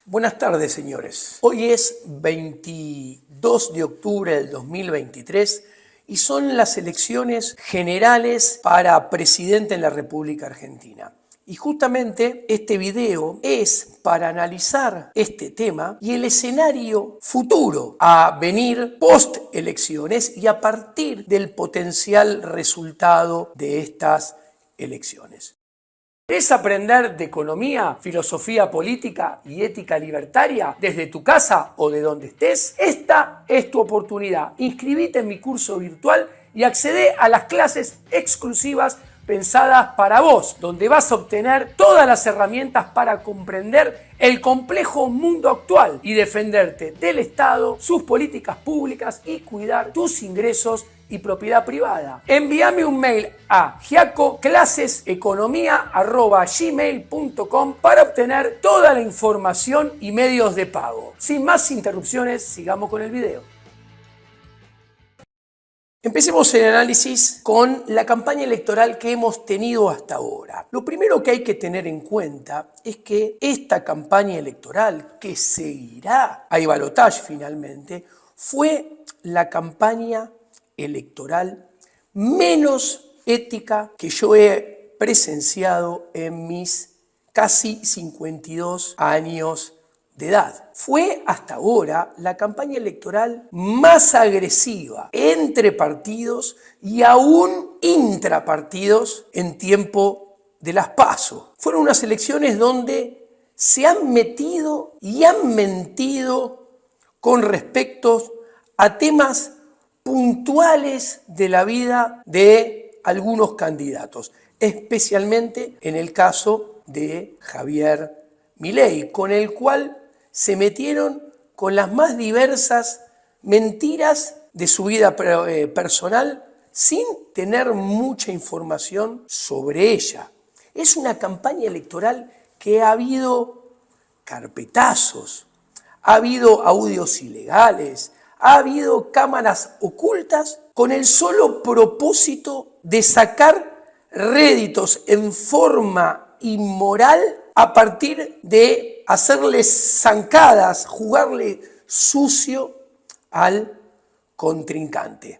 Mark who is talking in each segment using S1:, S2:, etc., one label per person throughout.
S1: Buenas tardes, señores. Hoy es 22 de octubre del 2023 y son las elecciones generales para presidente en la República Argentina. Y justamente este video es para analizar este tema y el escenario futuro a venir post elecciones y a partir del potencial resultado de estas elecciones. ¿Querés aprender de economía, filosofía política y ética libertaria desde tu casa o de donde estés? Esta es tu oportunidad. Inscribite en mi curso virtual y accede a las clases exclusivas pensadas para vos, donde vas a obtener todas las herramientas para comprender el complejo mundo actual y defenderte del Estado, sus políticas públicas y cuidar tus ingresos y propiedad privada. Envíame un mail a giacoclaseseconomia@gmail.com para obtener toda la información y medios de pago. Sin más interrupciones, sigamos con el video. Empecemos el análisis con la campaña electoral que hemos tenido hasta ahora. Lo primero que hay que tener en cuenta es que esta campaña electoral, que seguirá a balotaje finalmente, fue la campaña electoral menos ética que yo he presenciado en mis casi 52 años de edad. Fue hasta ahora la campaña electoral más agresiva entre partidos y aún intrapartidos en tiempo de las PASO. Fueron unas elecciones donde se han metido y han mentido con respecto a temas puntuales de la vida de algunos candidatos, especialmente en el caso de Javier Milei, con el cual se metieron con las más diversas mentiras de su vida personal sin tener mucha información sobre ella. Es una campaña electoral que ha habido carpetazos, ha habido audios ilegales, ha habido cámaras ocultas con el solo propósito de sacar réditos en forma inmoral a partir de hacerle zancadas, jugarle sucio al contrincante.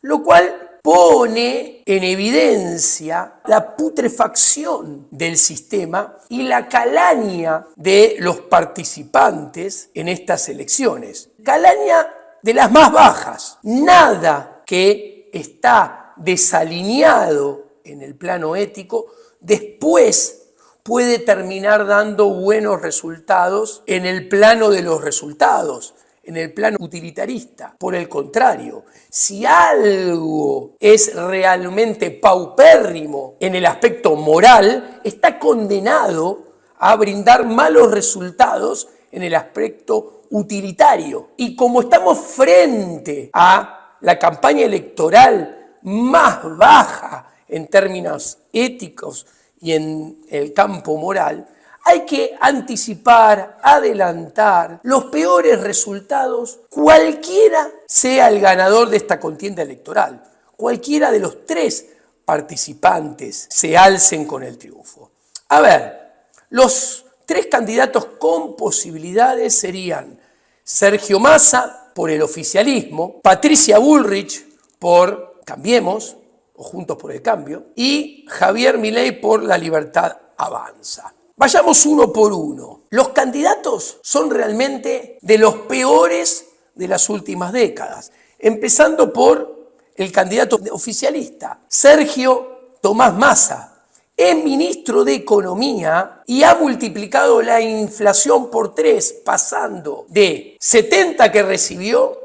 S1: Lo cual pone en evidencia la putrefacción del sistema y la calaña de los participantes en estas elecciones. Calaña de las más bajas. Nada que está desalineado en el plano ético después puede terminar dando buenos resultados en el plano de los resultados, en el plano utilitarista. Por el contrario, si algo es realmente paupérrimo en el aspecto moral, está condenado a brindar malos resultados en el aspecto utilitario. Y como estamos frente a la campaña electoral más baja en términos éticos y en el campo moral, hay que anticipar, adelantar los peores resultados, cualquiera sea el ganador de esta contienda electoral, cualquiera de los tres participantes se alcen con el triunfo. A ver, los tres candidatos con posibilidades serían Sergio Massa por el oficialismo, Patricia Bullrich por Cambiemos, o Juntos por el Cambio, y Javier Milei por La Libertad Avanza. Vayamos uno por uno. Los candidatos son realmente de los peores de las últimas décadas, empezando por el candidato oficialista, Sergio Tomás Massa. Es ministro de Economía y ha multiplicado la inflación por 3, pasando de 70 que recibió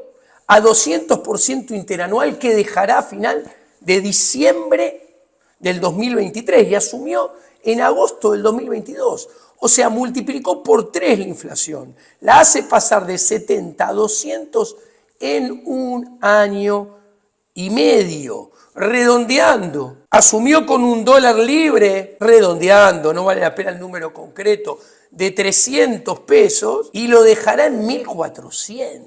S1: a 200% interanual que dejará a final de diciembre del 2023 y asumió en agosto del 2022. O sea, multiplicó por 3 la inflación. La hace pasar de 70 a 200 en un año y medio. Redondeando, asumió con un dólar libre, redondeando, no vale la pena el número concreto, de 300 pesos y lo dejará en 1.400.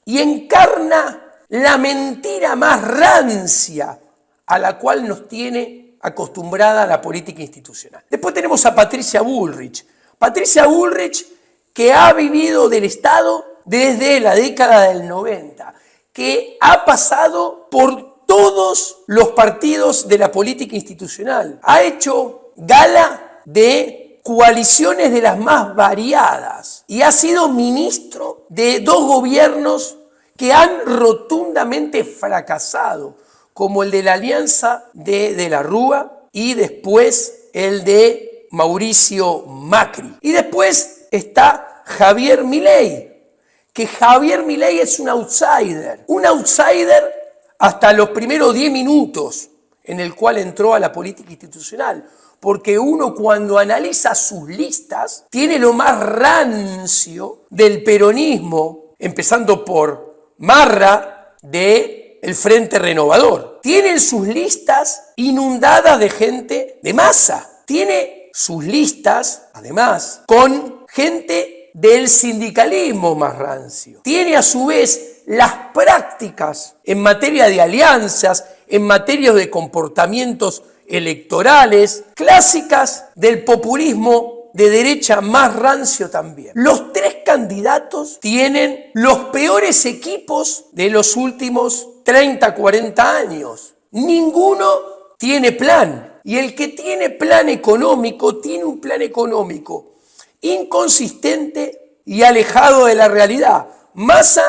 S1: Y encarna la mentira más rancia a la cual nos tiene acostumbrada la política institucional. Después tenemos a Patricia Bullrich. Patricia Bullrich que ha vivido del Estado desde la década del 90, que ha pasado por todos los partidos de la política institucional, ha hecho gala de coaliciones de las más variadas y ha sido ministro de dos gobiernos que han rotundamente fracasado, como el de la Alianza de la Rúa y después el de Mauricio Macri. Y después está Javier Milei, que Javier Milei es un outsider hasta los primeros 10 minutos en el cual entró a la política institucional, porque uno cuando analiza sus listas tiene lo más rancio del peronismo, empezando por Marra del Frente Renovador. Tienen sus listas inundadas de gente de masa. Tiene sus listas, además, con gente del sindicalismo más rancio. Tiene a su vez las prácticas en materia de alianzas, en materia de comportamientos electorales, clásicas del populismo de derecha más rancio también. Los tres candidatos tienen los peores equipos de los últimos 30, 40 años. Ninguno tiene plan. Y el que tiene plan económico, tiene un plan económico inconsistente y alejado de la realidad. Massa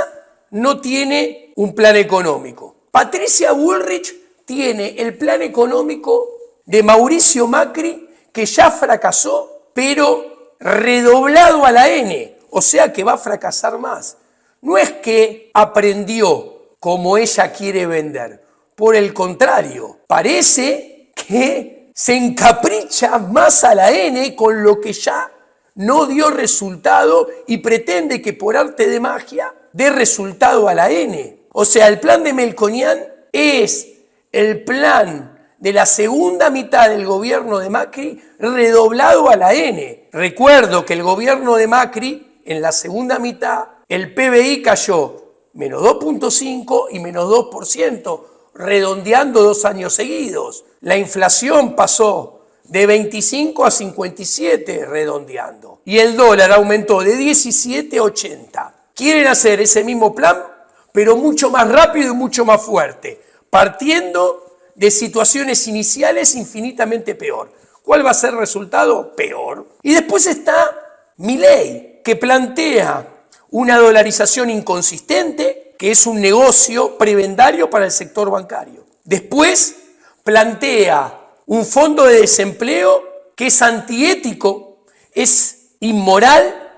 S1: no tiene un plan económico. Patricia Bullrich tiene el plan económico de Mauricio Macri, que ya fracasó, pero redoblado a la N, o sea que va a fracasar más. No es que aprendió como ella quiere vender, por el contrario, parece que se encapricha más a la N con lo que ya no dio resultado y pretende que por arte de magia dé resultado a la N. O sea, el plan de Melconian es el plan de la segunda mitad del gobierno de Macri redoblado a la N. Recuerdo que el gobierno de Macri, en la segunda mitad, el PBI cayó menos 2.5 y menos 2%, redondeando 2 años seguidos. La inflación pasó de 25 a 57, redondeando. Y el dólar aumentó de 17 a 80. Quieren hacer ese mismo plan, pero mucho más rápido y mucho más fuerte, partiendo de situaciones iniciales infinitamente peor. ¿Cuál va a ser el resultado? Peor. Y después está Milei, que plantea una dolarización inconsistente, que es un negocio prebendario para el sector bancario. Después plantea un fondo de desempleo que es antiético, es inmoral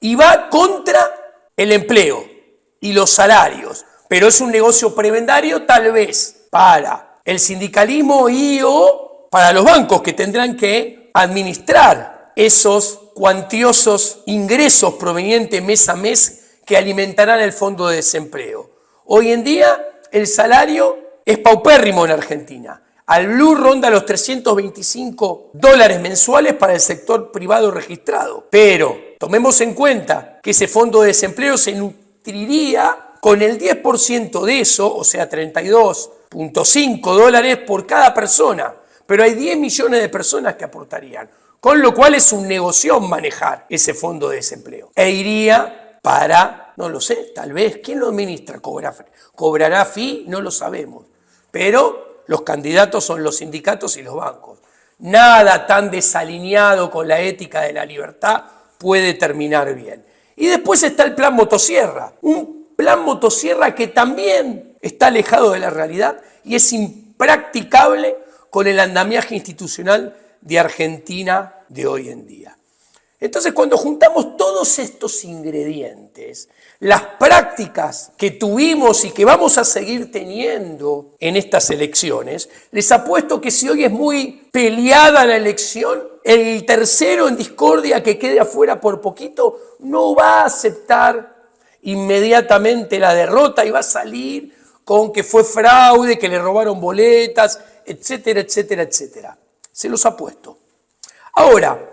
S1: y va contra el empleo y los salarios. Pero es un negocio prebendario tal vez para el sindicalismo y o para los bancos que tendrán que administrar esos cuantiosos ingresos provenientes mes a mes que alimentarán el fondo de desempleo. Hoy en día el salario es paupérrimo en Argentina. Al Blue ronda los $325 mensuales para el sector privado registrado. Pero tomemos en cuenta que ese fondo de desempleo se nutriría con el 10% de eso, o sea, $32.5 por cada persona. Pero hay 10 millones de personas que aportarían. Con lo cual es un negocio manejar ese fondo de desempleo. E iría para, no lo sé, tal vez, ¿quién lo administra? ¿Cobrará fee? No lo sabemos. Pero los candidatos son los sindicatos y los bancos. Nada tan desalineado con la ética de la libertad puede terminar bien. Y después está el plan motosierra. Un plan motosierra que también está alejado de la realidad y es impracticable con el andamiaje institucional de Argentina de hoy en día. Entonces, cuando juntamos todos estos ingredientes, las prácticas que tuvimos y que vamos a seguir teniendo en estas elecciones, les apuesto que si hoy es muy peleada la elección, el tercero en discordia que quede afuera por poquito no va a aceptar inmediatamente la derrota y va a salir con que fue fraude, que le robaron boletas, etcétera, etcétera, etcétera. Se los apuesto. Ahora,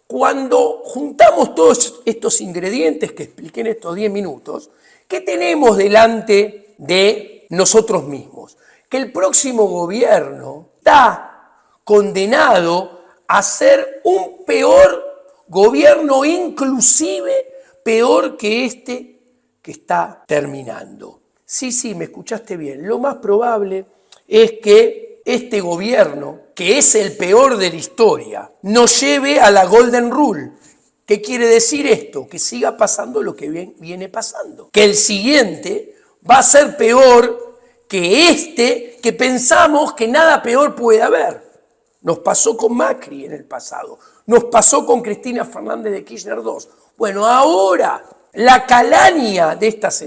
S1: cuando juntamos todos estos ingredientes que expliqué en estos 10 minutos, ¿qué tenemos delante de nosotros mismos? Que el próximo gobierno está condenado a ser un peor gobierno inclusive peor que este que está terminando. Sí, me escuchaste bien. Lo más probable es que este gobierno, que es el peor de la historia, nos lleve a la Golden Rule. ¿Qué quiere decir esto? Que siga pasando lo que viene pasando. Que el siguiente va a ser peor que este, que pensamos que nada peor puede haber. Nos pasó con Macri en el pasado. Nos pasó con Cristina Fernández de Kirchner II. Bueno, ahora la calaña de estas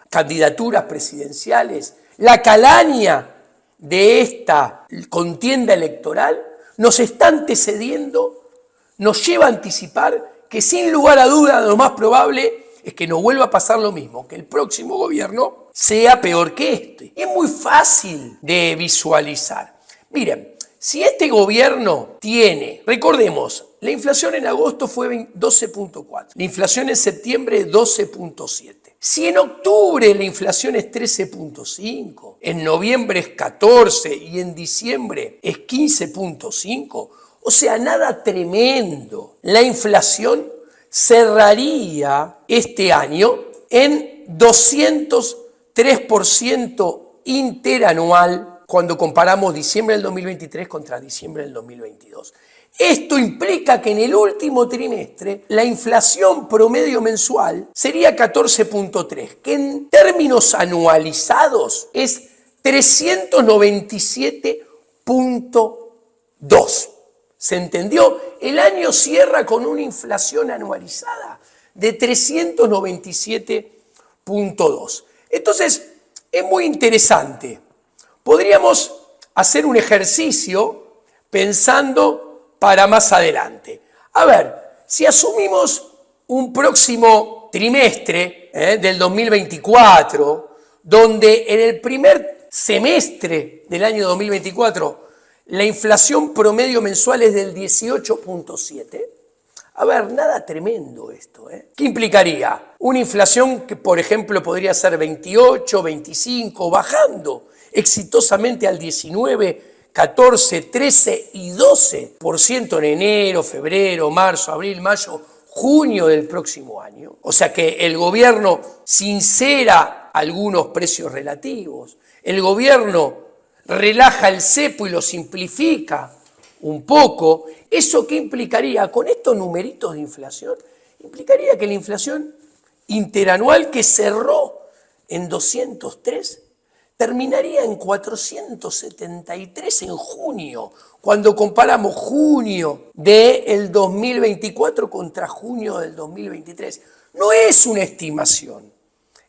S1: candidaturas presidenciales, la calaña de esta contienda electoral, nos está antecediendo, nos lleva a anticipar que sin lugar a duda lo más probable es que no vuelva a pasar lo mismo, que el próximo gobierno sea peor que este. Es muy fácil de visualizar. Miren, si este gobierno tiene, recordemos, la inflación en agosto fue 12.4, la inflación en septiembre 12.7. Si en octubre la inflación es 13.5, en noviembre es 14 y en diciembre es 15.5, o sea, nada tremendo. La inflación cerraría este año en 203% interanual cuando comparamos diciembre del 2023 contra diciembre del 2022. Esto implica que en el último trimestre la inflación promedio mensual sería 14.3, que en términos anualizados es 397.2. ¿Se entendió? El año cierra con una inflación anualizada de 397.2. Entonces, es muy interesante. Podríamos hacer un ejercicio pensando para más adelante. A ver, si asumimos un próximo trimestre del 2024, donde en el primer semestre del año 2024 la inflación promedio mensual es del 18.7, a ver, nada tremendo esto. ¿Qué implicaría? Una inflación que, por ejemplo, podría ser 28, 25, bajando exitosamente al 19, 14, 13 y 12% en enero, febrero, marzo, abril, mayo, junio del próximo año. O sea que el gobierno sincera algunos precios relativos, el gobierno relaja el cepo y lo simplifica un poco. ¿Eso qué implicaría? Con estos numeritos de inflación, implicaría que la inflación interanual que cerró en 203 terminaría en 473 en junio, cuando comparamos junio del 2024 contra junio del 2023. No es una estimación.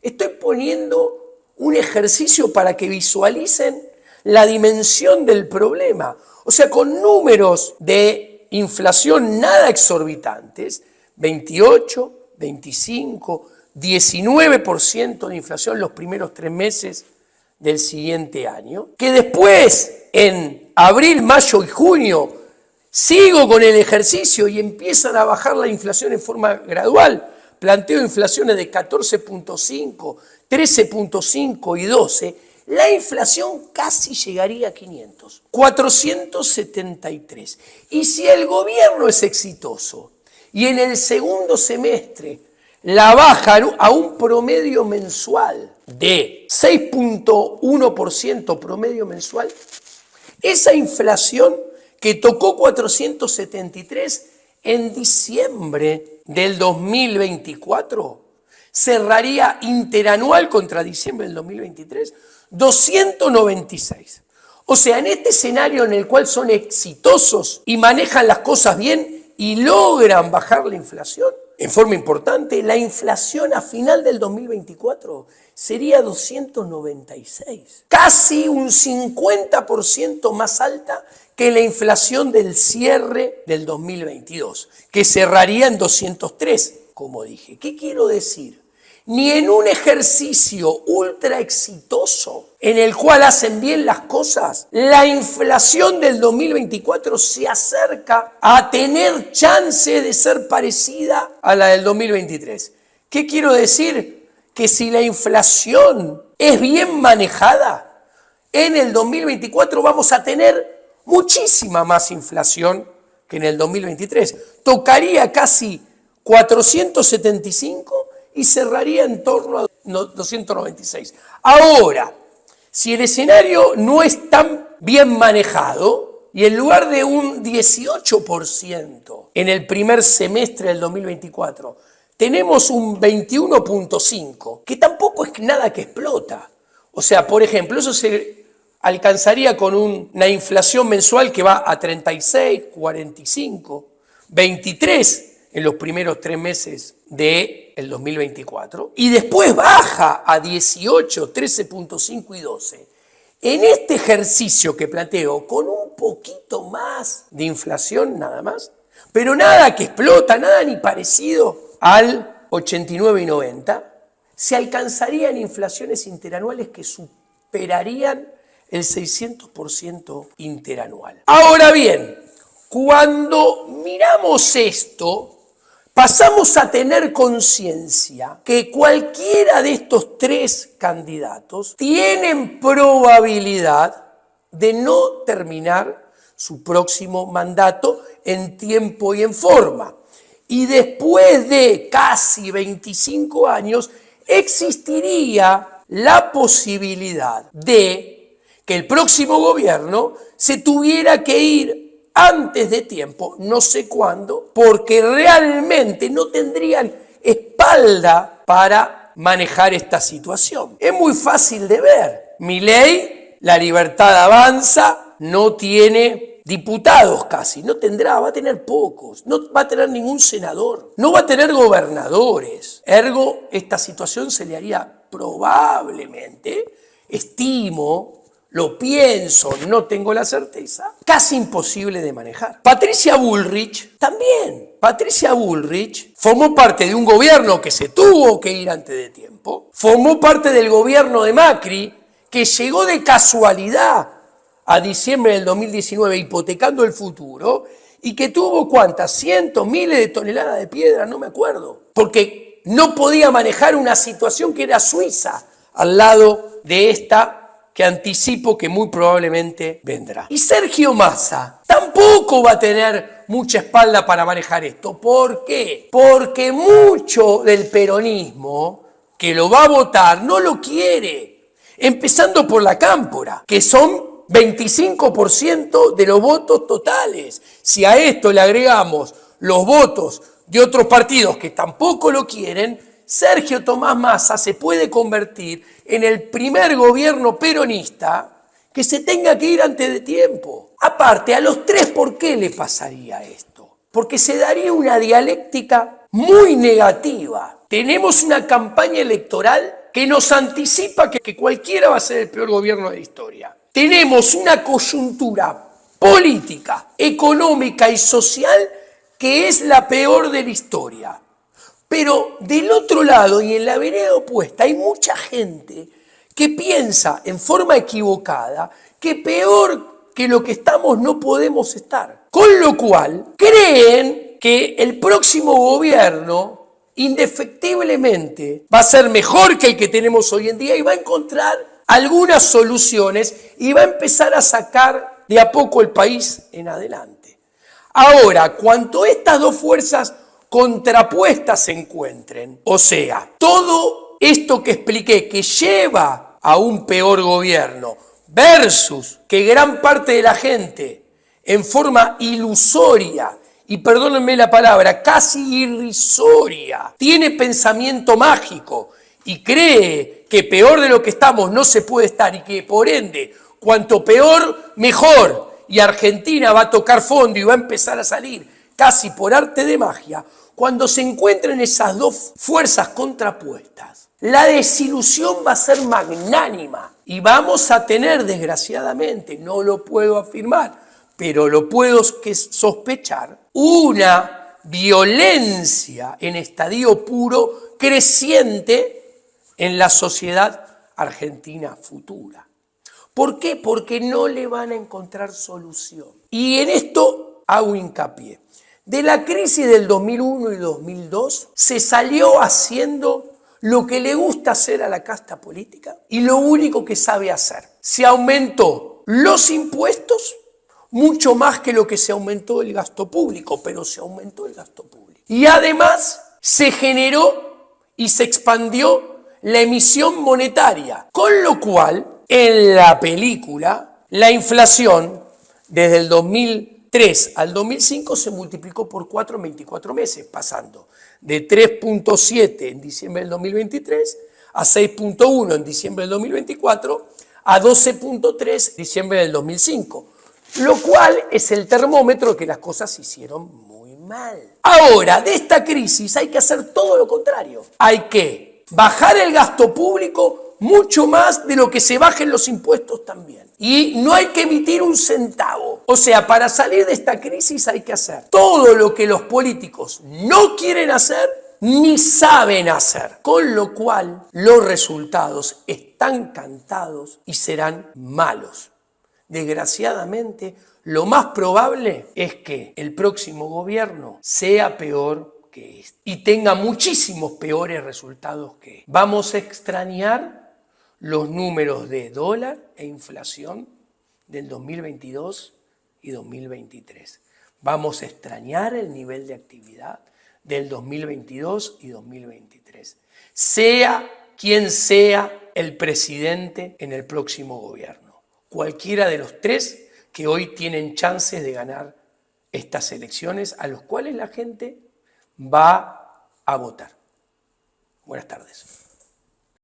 S1: Estoy poniendo un ejercicio para que visualicen la dimensión del problema. O sea, con números de inflación nada exorbitantes, 28, 25, 19% de inflación los primeros 3 meses del siguiente año, que después en abril, mayo y junio sigo con el ejercicio y empiezan a bajar la inflación en forma gradual. Planteo inflaciones de 14.5, 13.5 y 12. La inflación casi llegaría a 500, 473. Y si el gobierno es exitoso y en el segundo semestre la baja a un promedio mensual de 6.1% promedio mensual, esa inflación que tocó 473 en diciembre del 2024 cerraría interanual contra diciembre del 2023 296. O sea, en este escenario en el cual son exitosos y manejan las cosas bien y logran bajar la inflación en forma importante, la inflación a final del 2024 sería 296. Casi un 50% más alta que la inflación del cierre del 2022, que cerraría en 203, como dije. ¿Qué quiero decir? Ni en un ejercicio ultra exitoso en el cual hacen bien las cosas, la inflación del 2024 se acerca a tener chance de ser parecida a la del 2023. ¿Qué quiero decir? Que si la inflación es bien manejada, en el 2024 vamos a tener muchísima más inflación que en el 2023. Tocaría casi 475 y cerraría en torno a 296. Ahora, si el escenario no es tan bien manejado y en lugar de un 18% en el primer semestre del 2024, tenemos un 21.5%, que tampoco es nada que explota. O sea, por ejemplo, eso se alcanzaría con una inflación mensual que va a 36, 45, 23 en los primeros 3 meses del 2024 y después baja a 18, 13.5 y 12. En este ejercicio que planteo, con un poquito más de inflación nada más, pero nada que explota, nada ni parecido al 89 y 90, se alcanzarían inflaciones interanuales que superarían el 600% interanual. Ahora bien, cuando miramos esto, pasamos a tener conciencia que cualquiera de estos 3 candidatos tienen probabilidad de no terminar su próximo mandato en tiempo y en forma. Y después de casi 25 años existiría la posibilidad de que el próximo gobierno se tuviera que ir antes de tiempo, no sé cuándo, porque realmente no tendrían espalda para manejar esta situación. Es muy fácil de ver. Milei, La Libertad Avanza, no tiene diputados casi, no tendrá, va a tener pocos, no va a tener ningún senador, no va a tener gobernadores. Ergo, esta situación se le haría probablemente, estimo, lo pienso, no tengo la certeza, casi imposible de manejar. Patricia Bullrich también. Patricia Bullrich formó parte de un gobierno que se tuvo que ir antes de tiempo, formó parte del gobierno de Macri, que llegó de casualidad a diciembre del 2019 hipotecando el futuro y que tuvo ¿cuántas? Cientos, miles de toneladas de piedra, no me acuerdo, porque no podía manejar una situación que era Suiza al lado de esta que anticipo que muy probablemente vendrá. Y Sergio Massa tampoco va a tener mucha espalda para manejar esto. ¿Por qué? Porque mucho del peronismo que lo va a votar no lo quiere. Empezando por la Cámpora, que son 25% de los votos totales. Si a esto le agregamos los votos de otros partidos que tampoco lo quieren, Sergio Tomás Massa se puede convertir en el primer gobierno peronista que se tenga que ir antes de tiempo. Aparte, a los 3, ¿por qué le pasaría esto? Porque se daría una dialéctica muy negativa. Tenemos una campaña electoral que nos anticipa que cualquiera va a ser el peor gobierno de la historia. Tenemos una coyuntura política, económica y social que es la peor de la historia. Pero del otro lado y en la vereda opuesta hay mucha gente que piensa en forma equivocada que peor que lo que estamos no podemos estar. Con lo cual creen que el próximo gobierno indefectiblemente va a ser mejor que el que tenemos hoy en día y va a encontrar algunas soluciones y va a empezar a sacar de a poco el país en adelante. Ahora, cuanto estas dos fuerzas contrapuestas se encuentren, o sea, todo esto que expliqué que lleva a un peor gobierno versus que gran parte de la gente en forma ilusoria, y perdónenme la palabra, casi irrisoria, tiene pensamiento mágico y cree que peor de lo que estamos no se puede estar y que por ende, cuanto peor, mejor, y Argentina va a tocar fondo y va a empezar a salir casi por arte de magia, cuando se encuentren esas dos fuerzas contrapuestas, la desilusión va a ser magnánima y vamos a tener, desgraciadamente, no lo puedo afirmar, pero lo puedo sospechar, una violencia en estadio puro creciente en la sociedad argentina futura. ¿Por qué? Porque no le van a encontrar solución. Y en esto hago hincapié. De la crisis del 2001 y 2002 se salió haciendo lo que le gusta hacer a la casta política y lo único que sabe hacer. Se aumentó los impuestos mucho más que lo que se aumentó el gasto público, pero se aumentó el gasto público. Y además se generó y se expandió la emisión monetaria, con lo cual en la película la inflación desde el 2003 al 2005 se multiplicó por 4 en 24 meses, pasando de 3.7 en diciembre del 2023 a 6.1 en diciembre del 2024 a 12.3 en diciembre del 2005, lo cual es el termómetro de que las cosas se hicieron muy mal. Ahora, de esta crisis hay que hacer todo lo contrario. Hay que bajar el gasto público mucho más de lo que se bajen los impuestos también. Y no hay que emitir un centavo. O sea, para salir de esta crisis hay que hacer todo lo que los políticos no quieren hacer ni saben hacer. Con lo cual, los resultados están cantados y serán malos. Desgraciadamente, lo más probable es que el próximo gobierno sea peor que este y tenga muchísimos peores resultados que este. Vamos a extrañar los números de dólar e inflación del 2022 y 2023. Vamos a extrañar el nivel de actividad del 2022 y 2023. Sea quien sea el presidente en el próximo gobierno. Cualquiera de los tres que hoy tienen chances de ganar estas elecciones, a los cuales la gente va a votar. Buenas tardes.